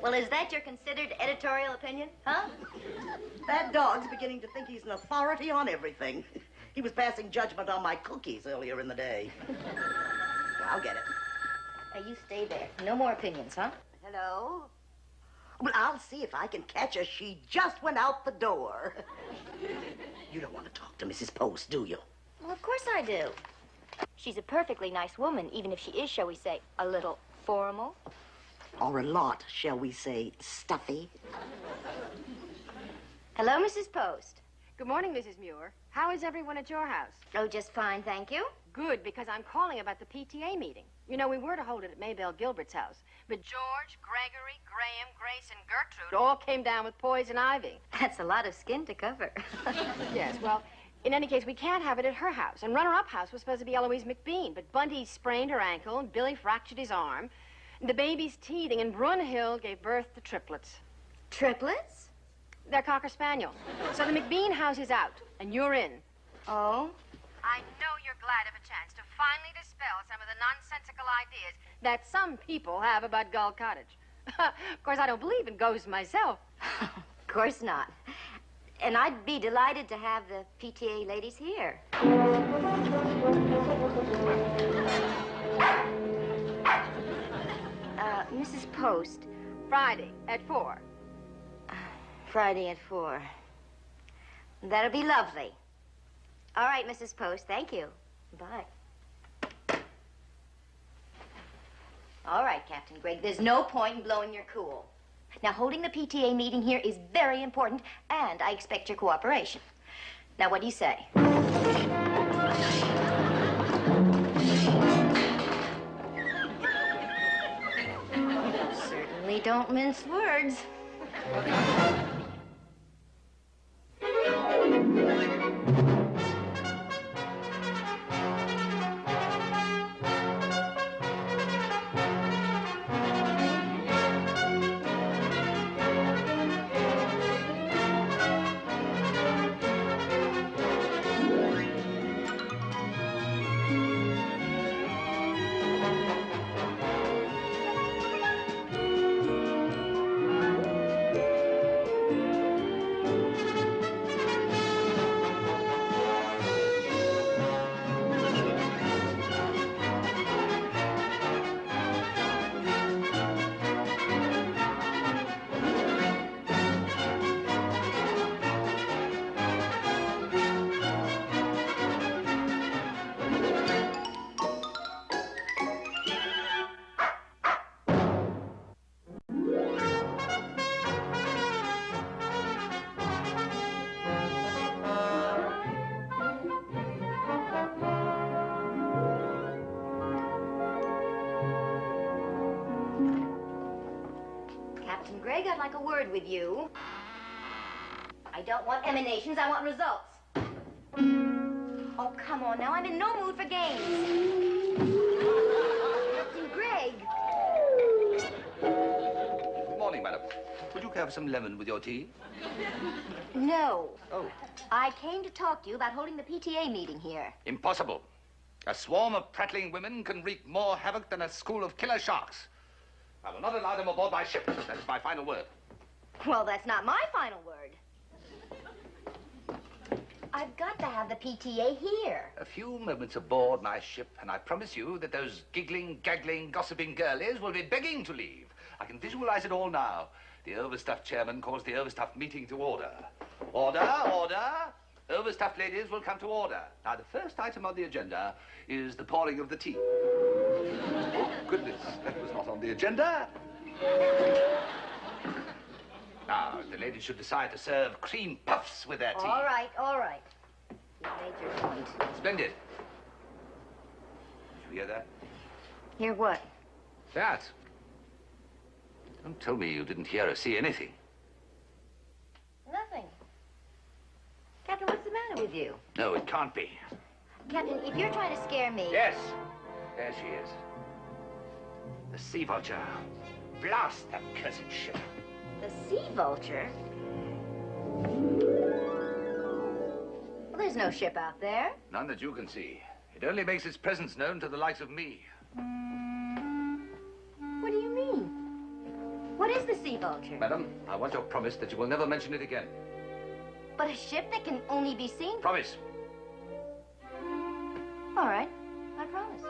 Well, is that your considered editorial opinion, huh? That dog's beginning to think he's an authority on everything. He was passing judgment on my cookies earlier in the day. I'll get it. Now, you stay there. No more opinions, huh? Hello? Well, I'll see if I can catch her. She just went out the door. You don't want to talk to Mrs. Post, do you? Well, of course I do. She's a perfectly nice woman, even if she is, shall we say, a little formal. Or a lot, shall we say, stuffy. Hello, Mrs. Post. Good morning, Mrs. Muir. How is everyone at your house? Oh, just fine, thank you. Good, because I'm calling about the PTA meeting. You know, we were to hold it at Maybelle Gilbert's house, but George, Gregory, Graham, Grace, and Gertrude all came down with poison ivy. That's a lot of skin to cover. Yes, well, in any case, we can't have it at her house. And runner-up house was supposed to be Eloise McBean, but Bunty sprained her ankle, and Billy fractured his arm. And the baby's teething, and Brunhild gave birth to triplets. Triplets? They're Cocker Spaniel. So the McBean house is out, and you're in. Oh? I know you're glad of a chance to finally dispel some of the nonsensical ideas that some people have about Gull Cottage. Of course, I don't believe in ghosts myself. Of course not. And I'd be delighted to have the PTA ladies here. Mrs. Post. Friday at 4. Friday at 4. That'll be lovely. All right, Mrs. Post, thank you. Bye. All right, Captain Gregg, there's no point in blowing your cool. Now, holding the PTA meeting here is very important, and I expect your cooperation. Now, what do you say? Certainly don't mince words. Greg, I'd like a word with you. I don't want emanations, I want results. Oh, come on now, I'm in no mood for games. Captain Greg. Good morning, madam. Would you care for some lemon with your tea? No. Oh. I came to talk to you about holding the PTA meeting here. Impossible. A swarm of prattling women can wreak more havoc than a school of killer sharks. I will not allow them aboard my ship. That is my final word. Well, that's not my final word. I've got to have the PTA here. A few moments aboard my ship, and I promise you that those giggling, gaggling, gossiping girlies will be begging to leave. I can visualize it all now. The overstuffed chairman calls the overstuffed meeting to order. Order, order. Overstuffed ladies will come to order. Now, the first item on the agenda is the pouring of the tea. Oh, goodness, that was not on the agenda. Now, the ladies should decide to serve cream puffs with their tea. All right, all right. You've made your point. Splendid. Did you hear that? Hear what? That. Don't tell me you didn't hear or see anything. Nothing. Captain, what's the matter with you? No, it can't be. Captain, if you're trying to scare me... Yes. There she is. The Sea Vulture. Blast that cursed ship. The Sea Vulture? Well, there's no ship out there. None that you can see. It only makes its presence known to the likes of me. What do you mean? What is the Sea Vulture? Madam, I want your promise that you will never mention it again. But a ship that can only be seen... Promise. All right, I promise.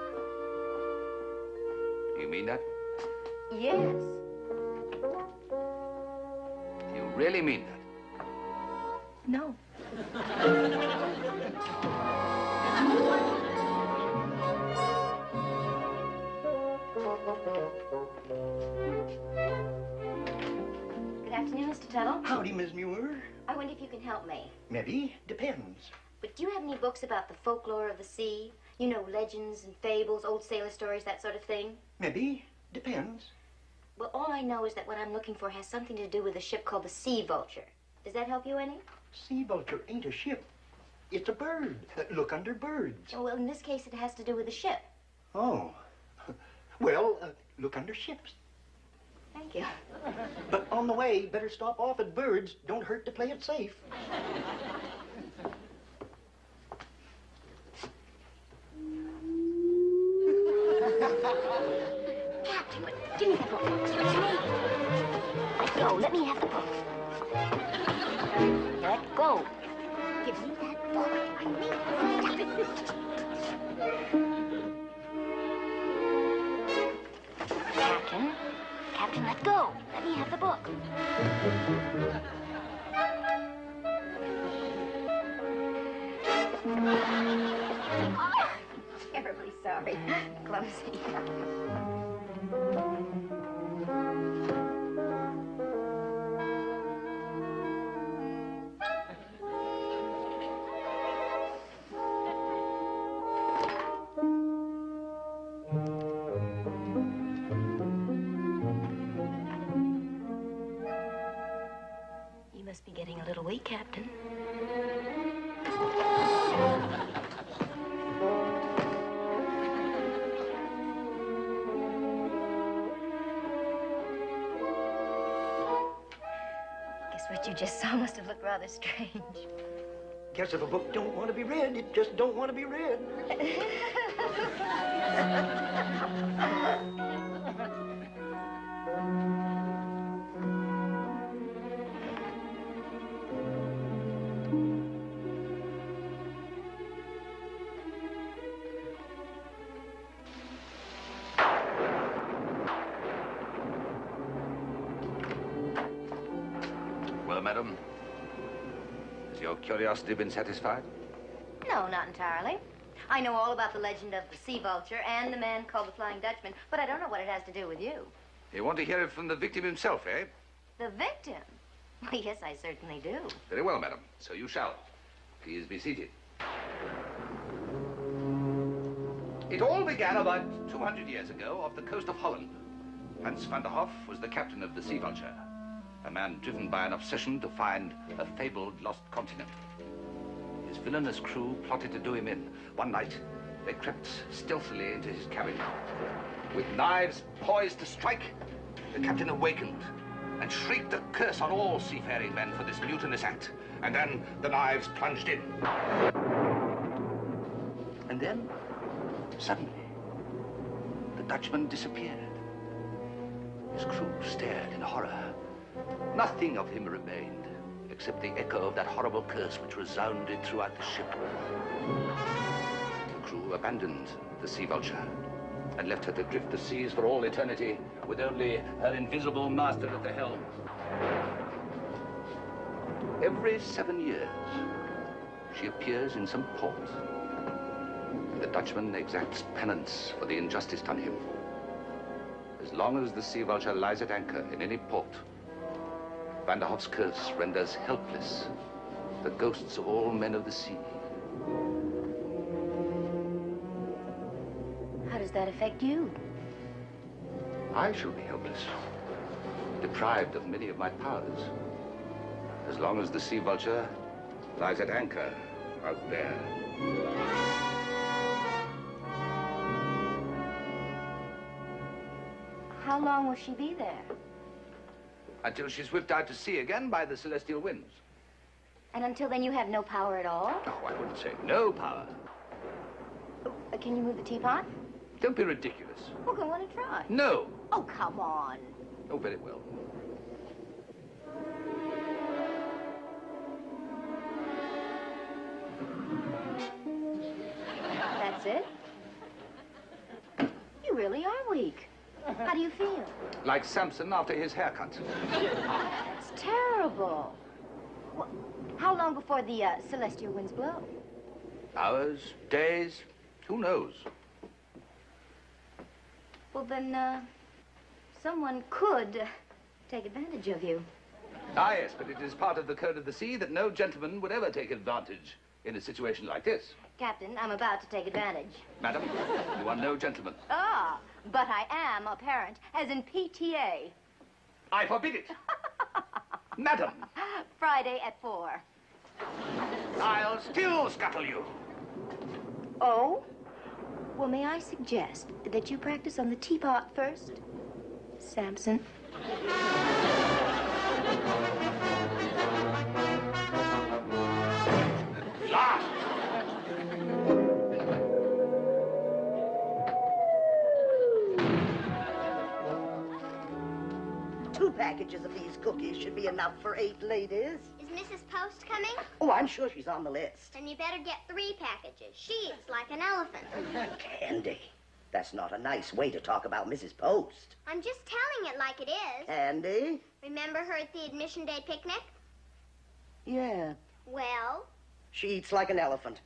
You mean that? Yes. You really mean that? No. Good afternoon, Mr. Tuttle. Howdy, Miss Muir. I wonder if you can help me. Maybe. Depends. But do you have any books about the folklore of the sea? You know, legends and fables, old sailor stories, that sort of thing? Maybe. Depends. Well, all I know is that what I'm looking for has something to do with a ship called the Sea Vulture. Does that help you any? Sea vulture ain't a ship. It's a bird. Look under birds. Oh, well, in this case, it has to do with the ship. Oh. Well, look under ships. Thank you. But on the way, better stop off at birds. Don't hurt to play it safe. Captain, give me that book. Excuse me. Let go. Let me have the book. Let go. Give me that book. I mean, Captain. Captain, let go. Let me have the book. Terribly sorry. Clumsy. You must be getting a little weak, Captain. Guess what you just saw must have looked rather strange. Guess if a book don't want to be read, it just don't want to be read. Well, madam, has your curiosity been satisfied? No, not entirely. I know all about the legend of the Sea Vulture and the man called the Flying Dutchman, but I don't know what it has to do with you. You want to hear it from the victim himself, eh? The victim? Well, yes, I certainly do. Very well, madam. So you shall. Please be seated. It all began about 200 years ago off the coast of Holland. Hans van der Hoff was the captain of the Sea Vulture, a man driven by an obsession to find a fabled lost continent. His villainous crew plotted to do him in. One night, they crept stealthily into his cabin. With knives poised to strike, the captain awakened and shrieked a curse on all seafaring men for this mutinous act. And then the knives plunged in. And then, suddenly, the Dutchman disappeared. His crew stared in horror. Nothing of him remained, except the echo of that horrible curse which resounded throughout the ship. The crew abandoned the Sea Vulture and left her to drift the seas for all eternity with only her invisible master at the helm. Every 7 years, she appears in some port. The Dutchman exacts penance for the injustice done him. As long as the Sea Vulture lies at anchor in any port, Van der Hoff's curse renders helpless the ghosts of all men of the sea. How does that affect you? I shall be helpless, deprived of many of my powers, as long as the Sea Vulture lies at anchor out there. How long will she be there? Until she's whipped out to sea again by the celestial winds. And until then, you have no power at all? Oh, I wouldn't say no power. Can you move the teapot? Don't be ridiculous. Well, go on and try. No. Oh, come on. Oh, very well. That's it? You really are weak. How do you feel? Like Samson after his haircut. That's terrible. Well, how long before the celestial winds blow? Hours, days, who knows? Well, then, someone could take advantage of you. Ah, yes, but it is part of the code of the sea that no gentleman would ever take advantage in a situation like this. Captain, I'm about to take advantage. Madam, you are no gentleman. Ah, but I am a parent, as in PTA. I forbid it. Madam, Friday at 4. I'll still scuttle you. Oh? Well, may I suggest that you practice on the teapot first, Samson? Last. 2 packages of these cookies should be enough for 8 ladies. Is Mrs. Post coming? Oh, I'm sure she's on the list. Then you better get 3 packages. She eats like an elephant. Candy, that's not a nice way to talk about Mrs. Post. I'm just telling it like it is. Candy? Remember her at the admission day picnic? Yeah, Well, she eats like an elephant.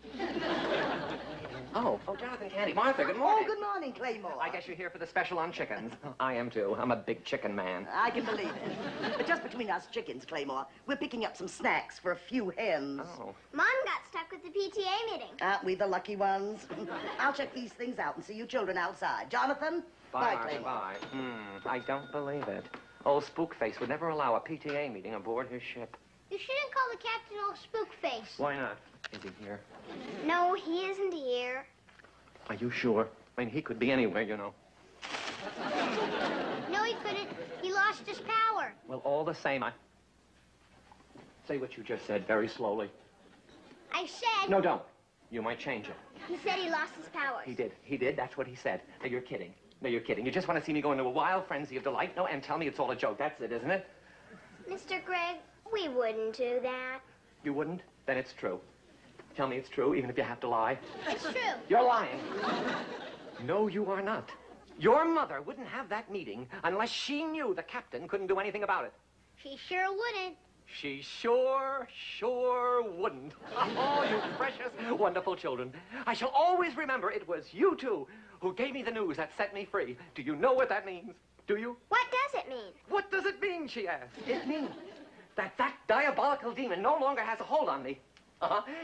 Oh, Jonathan, Candy, Martha, good morning. Oh, good morning, Claymore. I guess you're here for the special on chickens. I am, too. I'm a big chicken man. I can believe it. But just between us chickens, Claymore, we're picking up some snacks for a few hens. Oh. Mom got stuck with the PTA meeting. Aren't we the lucky ones? I'll check these things out and see you children outside. Jonathan? Bye, Claymore. bye. I don't believe it. Old Spookface would never allow a PTA meeting aboard his ship. You shouldn't call the captain old spookface. Why not? Is he here? No, he isn't here. Are you sure? I mean, he could be anywhere, you know. No, he couldn't. He lost his power. Well, all the same, Say what you just said very slowly. I said... No, don't. You might change it. He said he lost his powers. He did. He did. That's what he said. No, you're kidding. No, you're kidding. You just want to see me go into a wild frenzy of delight, no, and tell me it's all a joke. That's it, isn't it? Mr. Gregg, we wouldn't do that. You wouldn't? Then it's true. Tell me it's true, even if you have to lie. It's true. You're lying. No, you are not. Your mother wouldn't have that meeting unless she knew the captain couldn't do anything about it. She sure wouldn't. She sure wouldn't. Oh, you precious, wonderful children. I shall always remember it was you two who gave me the news that set me free. Do you know what that means? Do you? What does it mean? What does it mean, she asked. It means that diabolical demon no longer has a hold on me.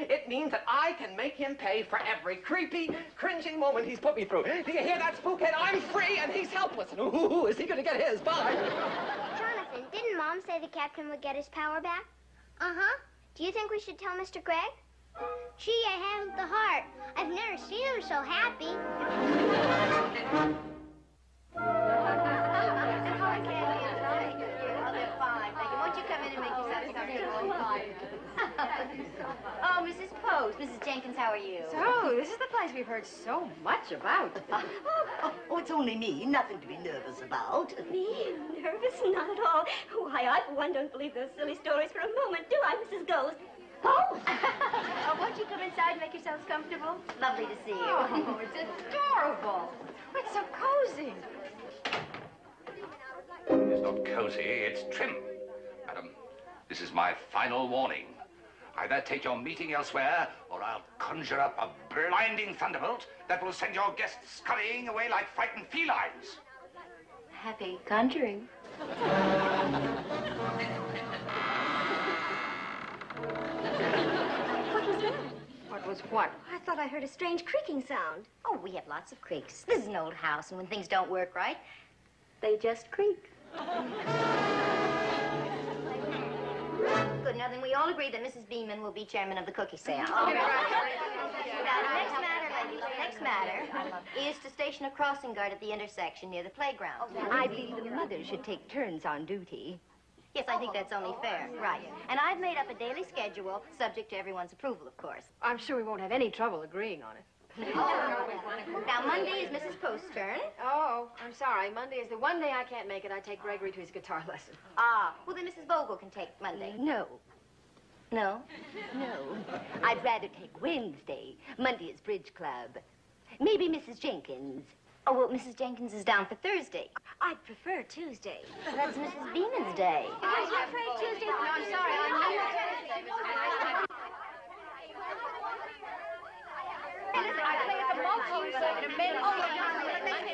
It means that I can make him pay for every creepy, cringing moment he's put me through. Do you hear that, spookhead? I'm free and he's helpless. And ooh, is he going to get his? Bye. Jonathan, didn't Mom say the captain would get his power back? Uh-huh. Do you think we should tell Mr. Gregg? Gee, I haven't the heart. I've never seen him so happy. Won't you come in and make yourself comfortable? Oh, Mrs. Post. Mrs. Jenkins, how are you? So, this is the place we've heard so much about. Oh, it's only me. Nothing to be nervous about. Me? Nervous? Not at all. Why, I, for one, don't believe those silly stories for a moment, do I, Mrs. Ghost? Oh! Oh, won't you come inside and make yourselves comfortable? Lovely to see you. Oh, it's adorable. It's so cozy. It's not cozy, it's trim. Madam, this is my final warning. Either take your meeting elsewhere, or I'll conjure up a blinding thunderbolt that will send your guests scurrying away like frightened felines. Happy conjuring. What was what? I thought I heard a strange creaking sound. Oh, we have lots of creaks. This is an old house, and when things don't work right, they just creak. Good. Now, then, we all agree that Mrs. Beeman will be chairman of the cookie seance. Now, the next matter is to station a crossing guard at the intersection near the playground. I believe the mother should take turns on duty. Yes, I think that's only fair. Right. And I've made up a daily schedule, subject to everyone's approval, of course. I'm sure we won't have any trouble agreeing on it. Now, Monday is Mrs. Post's turn. Oh, I'm sorry. Monday is the one day I can't make it. I take Gregory to his guitar lesson. Ah, well, then Mrs. Vogel can take Monday. No, No? no. I'd rather take Wednesday. Monday is bridge club. Maybe Mrs. Jenkins. Oh, well, Mrs. Jenkins is down for Thursday. I'd prefer Tuesday. That's Mrs. Beeman's day. I'm afraid Tuesday. No, I'm sorry. I'm Tuesday, Mrs. Beeman. I played the multi-instrument in a minute.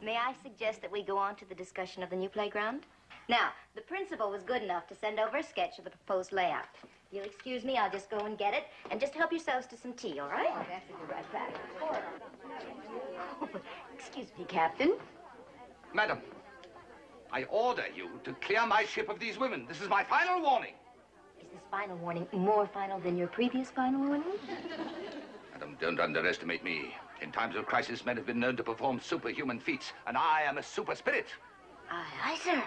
May I suggest that we go on to the discussion of the new playground? Now, the principal was good enough to send over a sketch of the proposed layout. If you'll excuse me, I'll just go and get it, and just help yourselves to some tea, all right? Oh, that's a good right back. Excuse me, Captain. Madam, I order you to clear my ship of these women. This is my final warning. Is this final warning more final than your previous final warning? Madam, don't underestimate me. In times of crisis, men have been known to perform superhuman feats, and I am a super spirit. Aye, aye, sir.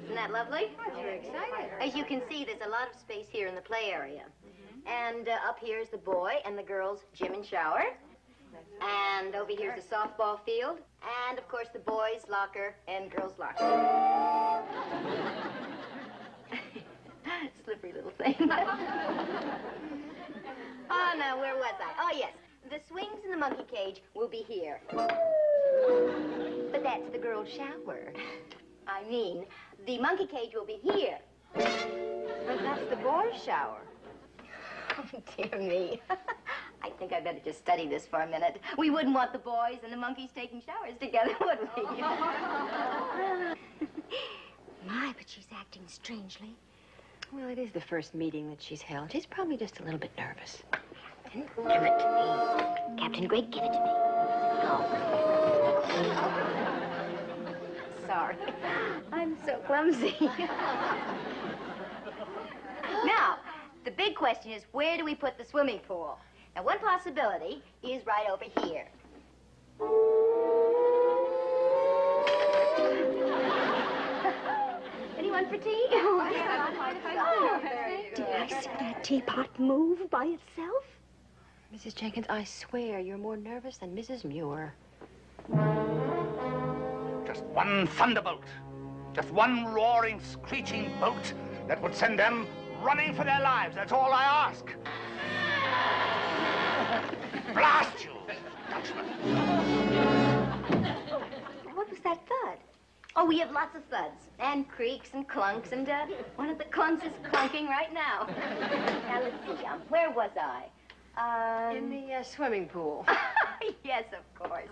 Isn't that lovely? Very excited. As you can see, there's a lot of space here in the play area. And up here is the boy and the girls' gym and shower. And over here is the softball field. And, of course, the boys' locker and girls' locker. Slippery little thing. Oh, now, where was I? Oh, yes. The swings in the monkey cage will be here. But that's the girls' shower. I mean, the monkey cage will be here. But that's the boys' shower. Oh, dear me. I think I'd better just study this for a minute. We wouldn't want the boys and the monkeys taking showers together, would we? My, but she's acting strangely. Well, it is the first meeting that she's held. She's probably just a little bit nervous. Give it to me. Captain Greg, give it to me. Sorry. I'm so clumsy. Now, the big question is, where do we put the swimming pool? Now, one possibility is right over here. Anyone for tea? Oh, yeah. Did I see that teapot move by itself? Mrs. Jenkins, I swear you're more nervous than Mrs. Muir. Just one thunderbolt. Just one roaring, screeching bolt that would send them running for their lives. That's all I ask. Blast you, Dutchman. What was that thud? Oh, we have lots of thuds, and creaks and clunks, and one of the clunks is clunking right now. Now, let's see, where was I? In the swimming pool. Yes, of course.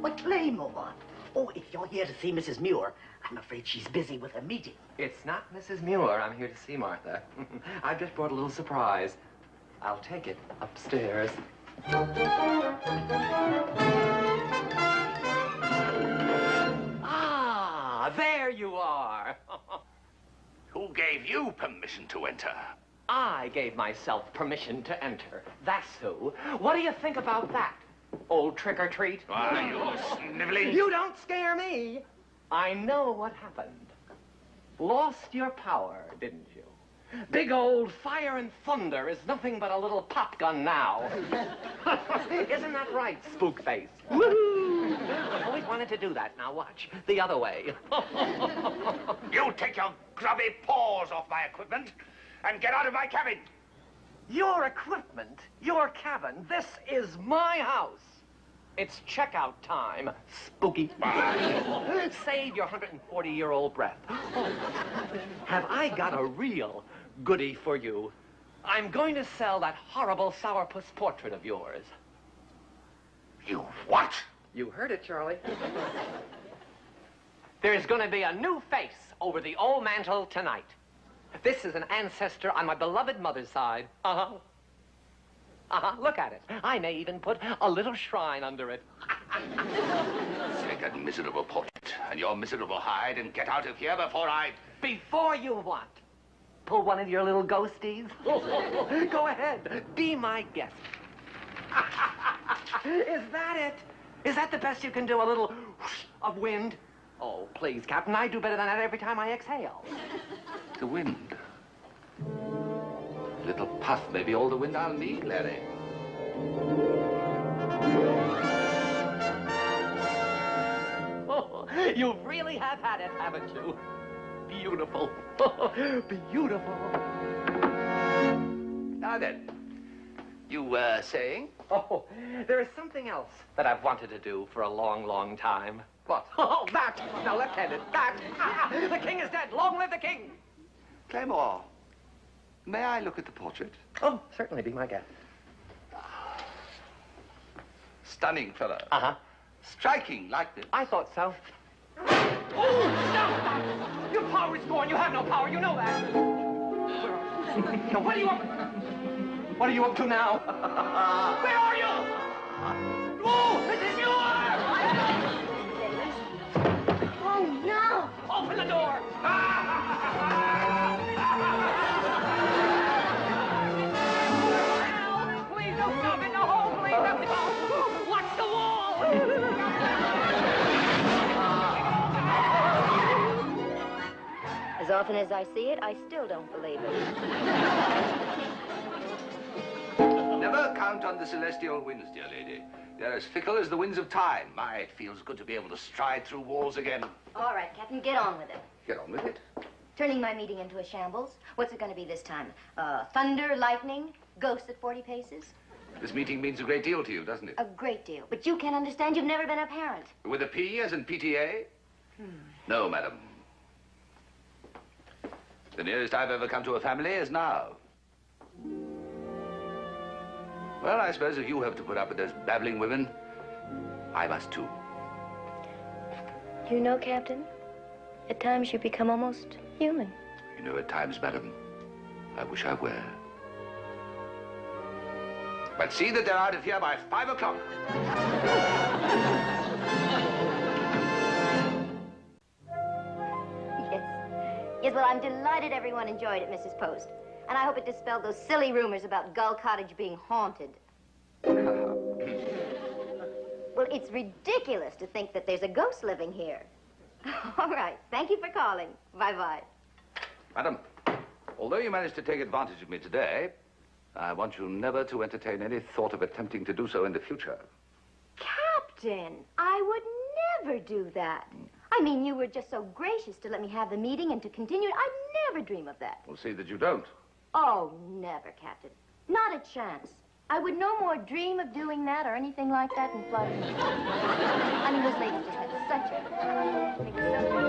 But Claymore. Oh, if you're here to see Mrs. Muir, I'm afraid she's busy with a meeting. It's not Mrs. Muir I'm here to see, Martha. I've just brought a little surprise. I'll take it upstairs. Ah, there you are. Who gave you permission to enter? I gave myself permission to enter. That's who. What do you think about that, old trick-or-treat? Why, you sniveling... You don't scare me. I know what happened. Lost your power, didn't you? Big old fire and thunder is nothing but a little pop gun now. Isn't that right, Spookface? Woohoo! I've always wanted to do that. Now watch. The other way. You take your grubby paws off my equipment and get out of my cabin. Your equipment, your cabin, this is my house. It's checkout time, spooky. Save your 140-year-old breath. Oh, have I got a real goodie for you? I'm going to sell that horrible sourpuss portrait of yours. You what? You heard it, Charlie. There's going to be a new face over the old mantle tonight. This is an ancestor on my beloved mother's side. Uh-huh. Uh-huh, look at it. I may even put a little shrine under it. Take that miserable portrait and your miserable hide and get out of here before I... Before you what? Pull one of your little ghosties? Go ahead. Be my guest. Is that it? Is that the best you can do? A little whoosh of wind? Oh, please, Captain, I do better than that every time I exhale. The wind. A little puff may be all the wind I'll need, Larry. Oh, you really have had it, haven't you? Beautiful. Beautiful. Now then, you were saying? Oh, there is something else that I've wanted to do for a long, long time. What? Oh, that! Now, left-handed, that! The king is dead! Long live the king! Claymore, may I look at the portrait? Oh, certainly, be my guest. Stunning fellow. Uh-huh. Striking likeness. I thought so. Oh, stop! Your power is gone. You have no power. You know that. Where are you? Now, what are you up? What are you up to now? Where are you? Oh, Mrs. Muir! Oh, no. Open the door. Please don't stop in the hole. Please don't. Watch the wall. As often as I see it, I still don't believe it. Never count on the celestial winds, dear lady. They're as fickle as the winds of time. My, it feels good to be able to stride through walls again. All right, Captain, get on with it. Get on with it. Turning my meeting into a shambles. What's it going to be this time? Thunder, lightning, ghosts at 40 paces? This meeting means a great deal to you, doesn't it? A great deal. But you can't understand. You've never been a parent. With a P as in PTA? No, madam. The nearest I've ever come to a family is now. Well, I suppose if you have to put up with those babbling women, I must too. You know, Captain, at times you become almost human. You know, at times, madam, I wish I were. But see that they're out of here by 5 o'clock. Yes, well, I'm delighted everyone enjoyed it, Mrs. Post. And I hope it dispelled those silly rumors about Gull Cottage being haunted. Well, it's ridiculous to think that there's a ghost living here. All right, thank you for calling. Bye-bye. Madam, although you managed to take advantage of me today, I want you never to entertain any thought of attempting to do so in the future. Captain, I would never do that. I mean, you were just so gracious to let me have the meeting and to continue it. I'd never dream of that. We'll see that you don't. Oh, never, Captain. Not a chance. I would no more dream of doing that or anything like that in flight. I mean, those ladies just had such a...